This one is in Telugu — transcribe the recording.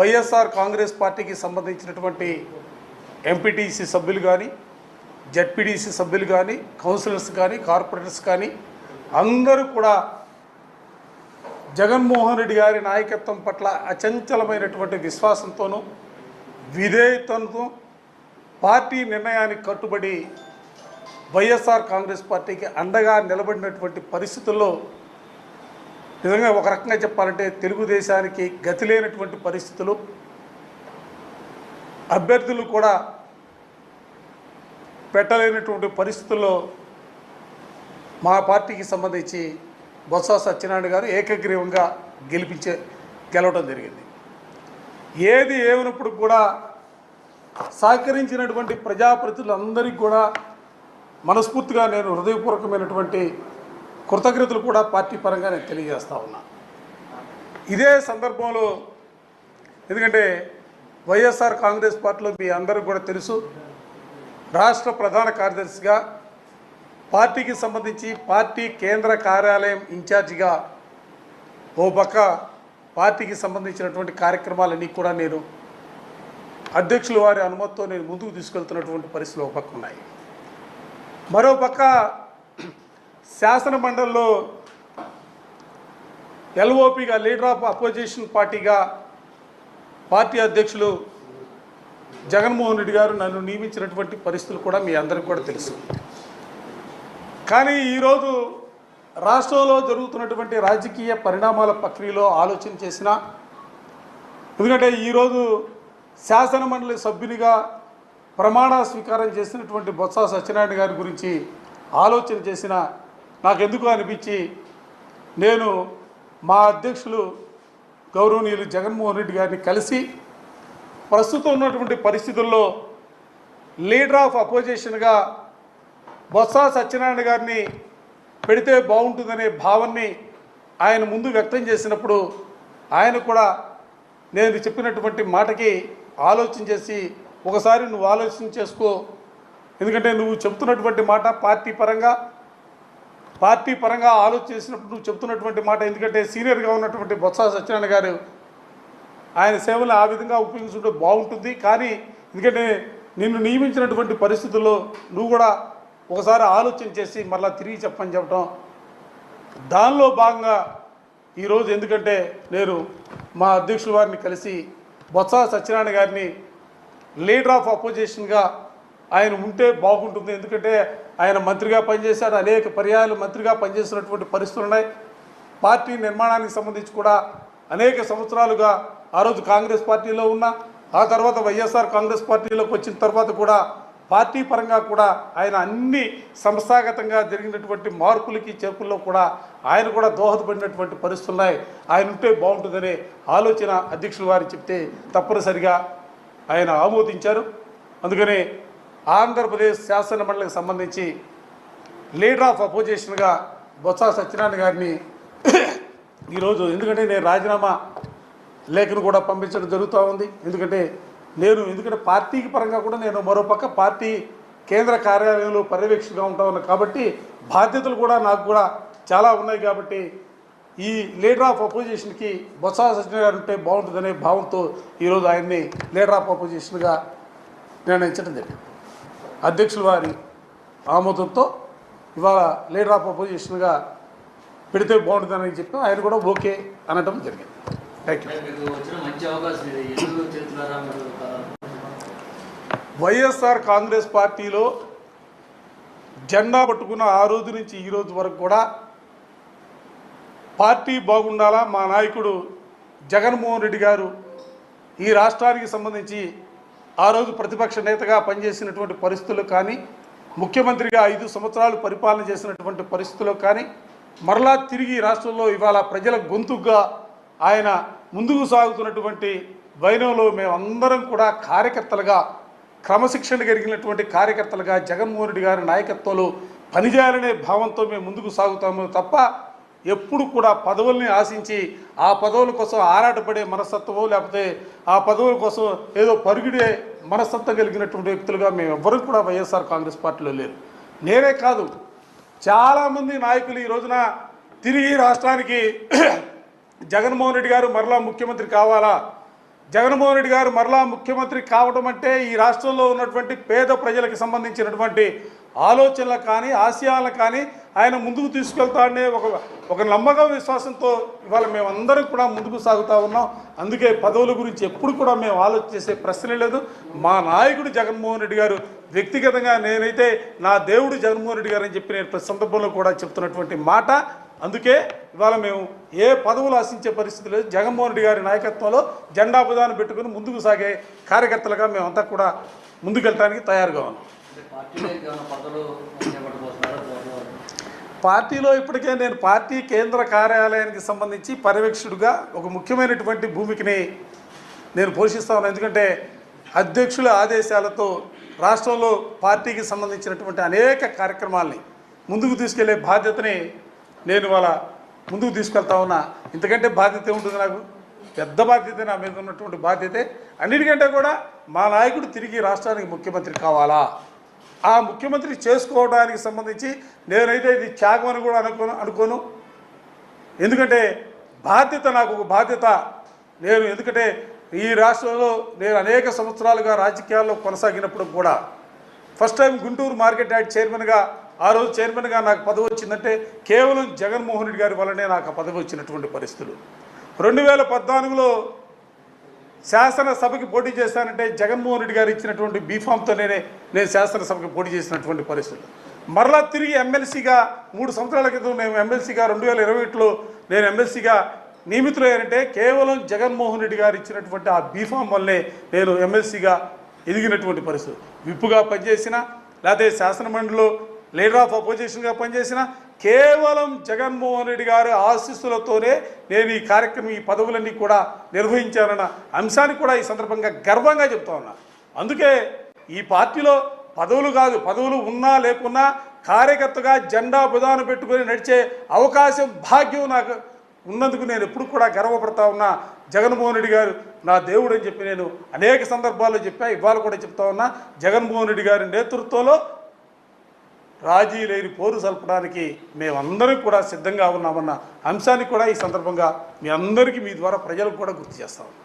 వైఎస్ఆర్ కాంగ్రెస్ పార్టీకి సంబంధించినటువంటి ఎంపీటీసీ సభ్యులు కానీ, జడ్పీటీసీ సభ్యులు కానీ, కౌన్సిలర్స్ కానీ, కార్పొరేటర్స్ కానీ అందరూ కూడా జగన్మోహన్ రెడ్డి గారి నాయకత్వం పట్ల అచంచలమైనటువంటి విశ్వాసంతోనూ విధేయతతో పార్టీ నిర్ణయానికి కట్టుబడి వైఎస్ఆర్ కాంగ్రెస్ పార్టీకి అండగా నిలబడినటువంటి పరిస్థితుల్లో నిజంగా ఒక రకంగా చెప్పాలంటే తెలుగుదేశానికి గతి లేనటువంటి పరిస్థితులు, అభ్యర్థులు కూడా పెట్టలేనటువంటి పరిస్థితుల్లో మా పార్టీకి సంబంధించి బొత్స సత్యనారాయణ గారు ఏకగ్రీవంగా గెలవడం జరిగింది. ఏది ఏమైనప్పుడు కూడా సహకరించినటువంటి ప్రజాప్రతినిధులందరికీ కూడా మనస్ఫూర్తిగా నేను హృదయపూర్వకమైనటువంటి కృతజ్ఞతలు కూడా పార్టీ పరంగా నేను తెలియజేస్తా ఉన్నా. ఇదే సందర్భంలో ఎందుకంటే వైఎస్ఆర్ కాంగ్రెస్ పార్టీలో మీ అందరికీ కూడా తెలుసు, రాష్ట్ర ప్రధాన కార్యదర్శిగా పార్టీకి సంబంధించి పార్టీ కేంద్ర కార్యాలయం ఇన్ఛార్జిగా ఓ పక్క పార్టీకి సంబంధించినటువంటి కార్యక్రమాలన్నీ కూడా నేను అధ్యక్షుల వారి అనుమతితో నేను ముందుకు తీసుకెళ్తున్నటువంటి పరిస్థితులు ఒక పక్క ఉన్నాయి. మరో పక్క శాసన మండలిలో ఎల్ఓపిగా లీడర్ ఆఫ్ అపోజిషన్ పార్టీగా పార్టీ అధ్యక్షులు జగన్మోహన్ రెడ్డి గారు నన్ను నియమించినటువంటి పరిస్థితులు కూడా మీ అందరికీ కూడా తెలుసు. కానీ ఈరోజు రాష్ట్రంలో జరుగుతున్నటువంటి రాజకీయ పరిణామాల ప్రక్రియలో ఆలోచన చేసిన, ఎందుకంటే ఈరోజు శాసన మండలి సభ్యునిగా ప్రమాణ స్వీకారం చేసినటువంటి బొత్స సత్యనారాయణ గారి గురించి ఆలోచన చేసిన నాకెందుకు అనిపించి నేను మా అధ్యక్షులు గౌరవనీయులు జగన్మోహన్ రెడ్డి గారిని కలిసి ప్రస్తుతం ఉన్నటువంటి పరిస్థితుల్లో లీడర్ ఆఫ్ అపోజిషన్గా బొత్స సత్యనారాయణ గారిని పెడితే బాగుంటుందనే భావాన్ని ఆయన ముందు వ్యక్తం చేసినప్పుడు ఆయన కూడా నేను చెప్పినటువంటి మాటకి ఆలోచన చేసి ఒకసారి నువ్వు ఆలోచన చేసుకో, ఎందుకంటే నువ్వు చెప్తున్నటువంటి మాట పార్టీ పరంగా ఆలోచన చేసినప్పుడు నువ్వు చెప్తున్నటువంటి మాట, ఎందుకంటే సీనియర్గా ఉన్నటువంటి బొత్స సత్యనారాయణ గారు ఆయన సేవలు ఆ విధంగా ఉపయోగించుకుంటే బాగుంటుంది. కానీ ఎందుకంటే నిన్ను నియమించినటువంటి పరిస్థితుల్లో నువ్వు కూడా ఒకసారి ఆలోచన చేసి మళ్ళీ తిరిగి చెప్పడం దానిలో భాగంగా ఈరోజు ఎందుకంటే నేను మా అధ్యక్షుల వారిని కలిసి బొత్స సత్యనారాయణ గారిని లీడర్ ఆఫ్ అపోజిషన్గా ఆయన ఉంటే బాగుంటుంది, ఎందుకంటే ఆయన మంత్రిగా పనిచేశాడు, అనేక పర్యాయాలు మంత్రిగా పనిచేసినటువంటి పరిస్థితులు ఉన్నాయి. పార్టీ నిర్మాణానికి సంబంధించి కూడా అనేక సంవత్సరాలుగా ఆ రోజు కాంగ్రెస్ పార్టీలో ఉన్న, ఆ తర్వాత వైఎస్ఆర్ కాంగ్రెస్ పార్టీలోకి వచ్చిన తర్వాత కూడా పార్టీ పరంగా కూడా ఆయన అన్ని సంస్థాగతంగా జరిగినటువంటి మార్పులకి చేర్పుల్లో కూడా ఆయన కూడా దోహదపడినటువంటి పరిస్థితులు ఉన్నాయి. ఆయన ఉంటే బాగుంటుందనే ఆలోచన అధ్యక్షుల వారు చెప్తే తప్పనిసరిగా ఆయన ఆమోదించారు. అందుకని ఆంధ్రప్రదేశ్ శాసన మండలికి సంబంధించి లీడర్ ఆఫ్ అపోజిషన్గా బొత్స సత్యనారాయణ గారిని ఈరోజు ఎందుకంటే నేను రాజీనామా లేఖను కూడా పంపించడం జరుగుతూ ఉంది. ఎందుకంటే పార్టీకి పరంగా కూడా నేను మరోపక్క పార్టీ కేంద్ర కార్యాలయంలో పర్యవేక్షకుగా ఉంటా ఉన్నాను కాబట్టి బాధ్యతలు కూడా నాకు కూడా చాలా ఉన్నాయి. కాబట్టి ఈ లీడర్ ఆఫ్ అపోజిషన్కి బొత్స సత్యనారాయణ గారు ఉంటే బాగుంటుందనే భావంతో ఈరోజు ఆయన్ని లీడర్ ఆఫ్ అపోజిషన్గా నిర్ణయించడం జరిగింది. అధ్యక్షుల వారి ఆమోదంతో ఇవాళ లీడర్ ఆఫ్ అపోజిషన్గా పెడితే బాగుంటుందని చెప్పి ఆయన కూడా ఓకే అనడం జరిగింది. Thank you. వైఎస్ఆర్ కాంగ్రెస్ పార్టీలో జెండా పట్టుకున్న ఆ రోజు నుంచి ఈ రోజు వరకు కూడా పార్టీ బాగుండాలా, మా నాయకుడు జగన్మోహన్ రెడ్డి గారు ఈ రాష్ట్రానికి సంబంధించి ఆ రోజు ప్రతిపక్ష నేతగా పనిచేసినటువంటి పరిస్థితులు కానీ, ముఖ్యమంత్రిగా 5 సంవత్సరాలు పరిపాలన చేసినటువంటి పరిస్థితుల్లో కానీ, మరలా తిరిగి రాష్ట్రంలో ఇవాళ ప్రజల గొంతుగా ఆయన ముందుకు సాగుతున్నటువంటి వైనంలో మేమందరం కూడా కార్యకర్తలుగా, క్రమశిక్షణ కలిగినటువంటి కార్యకర్తలుగా జగన్మోహన్ రెడ్డి గారి నాయకత్వంలో పనిచేయాలనే భావంతో మేము ముందుకు సాగుతాము తప్ప ఎప్పుడు కూడా పదవుల్ని ఆశించి ఆ పదవుల కోసం ఆరాటపడే మనస్తత్వమో లేకపోతే ఆ పదవుల కోసం ఏదో పరుగుడే మనస్తత్వం కలిగినటువంటి వ్యక్తులుగా మేము ఎవ్వరూ కూడా వైఎస్ఆర్ కాంగ్రెస్ పార్టీలో లేరు. నేనే కాదు, చాలామంది నాయకులు ఈ రోజున తిరిగి రాష్ట్రానికి జగన్మోహన్ రెడ్డి గారు మరలా ముఖ్యమంత్రి కావాలా, జగన్మోహన్ రెడ్డి గారు మరలా ముఖ్యమంత్రి కావడం అంటే ఈ రాష్ట్రంలో ఉన్నటువంటి పేద ప్రజలకు సంబంధించినటువంటి ఆలోచనలు కానీ ఆశయాలను కానీ ఆయన ముందుకు తీసుకెళ్తాడనే ఒక నమ్మకం విశ్వాసంతో ఇవాళ మేమందరం కూడా ముందుకు సాగుతూ ఉన్నాం. అందుకే పదవుల గురించి ఎప్పుడు కూడా మేము ఆలోచన చేసే ప్రశ్నే లేదు. మా నాయకుడు జగన్మోహన్ రెడ్డి గారు వ్యక్తిగతంగా నేనైతే నా దేవుడు జగన్మోహన్ రెడ్డి గారు అని చెప్పి నేను ప్రతి సందర్భంలో కూడా చెప్తున్నటువంటి మాట. అందుకే ఇవాళ మేము ఏ పదవులు ఆశించే పరిస్థితి లేదు. జగన్మోహన్ రెడ్డి గారి నాయకత్వంలో జెండా బుధాన్ని పెట్టుకుని ముందుకు సాగే కార్యకర్తలుగా మేమంతా కూడా ముందుకెళ్ళడానికి తయారుగా ఉన్నాం. పార్టీలో ఇప్పటికే నేను పార్టీ కేంద్ర కార్యాలయానికి సంబంధించి పర్యవేక్షకుడిగా ఒక ముఖ్యమైనటువంటి భూమికని నేను పోషిస్తా ఉన్నాను. ఎందుకంటే అధ్యక్షుల ఆదేశాలతో రాష్ట్రంలో పార్టీకి సంబంధించినటువంటి అనేక కార్యక్రమాల్ని ముందుకు తీసుకెళ్లే బాధ్యతని నేను వాళ్ళ ముందుకు తీసుకెళ్తా ఉన్నా. ఇంతకంటే బాధ్యత ఉంటుంది నాకు, పెద్ద బాధ్యత నా మీద ఉన్నటువంటి బాధ్యతే. అన్నిటికంటే కూడా మా నాయకుడు తిరిగి రాష్ట్రానికి ముఖ్యమంత్రి కావాలా, ఆ ముఖ్యమంత్రి చేసుకోవడానికి సంబంధించి నేనైతే ఇది త్యాగం అని కూడా అనుకోను. ఎందుకంటే బాధ్యత నాకు ఒక బాధ్యత. ఎందుకంటే ఈ రాష్ట్రంలో నేను అనేక సంవత్సరాలుగా రాజకీయాల్లో కొనసాగినప్పుడు కూడా first time Guntur market yard చైర్మన్గా ఆ రోజు చైర్మన్గా నాకు పదవి వచ్చిందంటే కేవలం జగన్మోహన్ రెడ్డి గారి వల్లనే నాకు ఆ పదవి వచ్చినటువంటి పరిస్థితులు. 2014లో శాసనసభకి పోటీ చేశానంటే జగన్మోహన్ రెడ్డి గారు ఇచ్చినటువంటి బీఫామ్తో నేను శాసనసభకి పోటీ చేసినటువంటి పరిస్థితులు. మరలా తిరిగి ఎమ్మెల్సీగా 3 సంవత్సరాల క్రితం నేను ఎమ్మెల్సీగా 2021లో నేను ఎమ్మెల్సీగా నియమితులయ్యానంటే కేవలం జగన్మోహన్ రెడ్డి గారు ఇచ్చినటువంటి ఆ బీఫామ్ వల్లే నేను ఎమ్మెల్సీగా ఎదిగినటువంటి పరిస్థితి. విప్పుగా పనిచేసిన లేకపోతే శాసనమండలిలో లీడర్ ఆఫ్ అపోజిషన్గా పనిచేసిన కేవలం జగన్మోహన్ రెడ్డి గారి ఆశీస్సులతోనే నేను ఈ కార్యక్రమం ఈ పదవులన్నీ కూడా నిర్వహించానన్న అంశాన్ని కూడా ఈ సందర్భంగా గర్వంగా చెప్తా ఉన్నా. అందుకే ఈ పార్టీలో పదవులు కాదు, పదవులు ఉన్నా లేకున్నా కార్యకర్తగా జెండా బుధాన పెట్టుకొని నడిచే అవకాశం భాగ్యం నాకు ఉన్నందుకు నేను ఎప్పుడు కూడా గర్వపడతా ఉన్నా. జగన్మోహన్ రెడ్డి గారు నా దేవుడు అని చెప్పి నేను అనేక సందర్భాల్లో చెప్పా, ఇవాళ కూడా చెప్తా ఉన్నా. జగన్మోహన్ రెడ్డి గారి నేతృత్వంలో రాజీ లేని పోరు సల్పడానికి మేమందరం కూడా సిద్ధంగా ఉన్నామన్న అంశాన్ని కూడా ఈ సందర్భంగా మీ అందరికీ మీ ద్వారా ప్రజలకు కూడా గుర్తు చేస్తాం.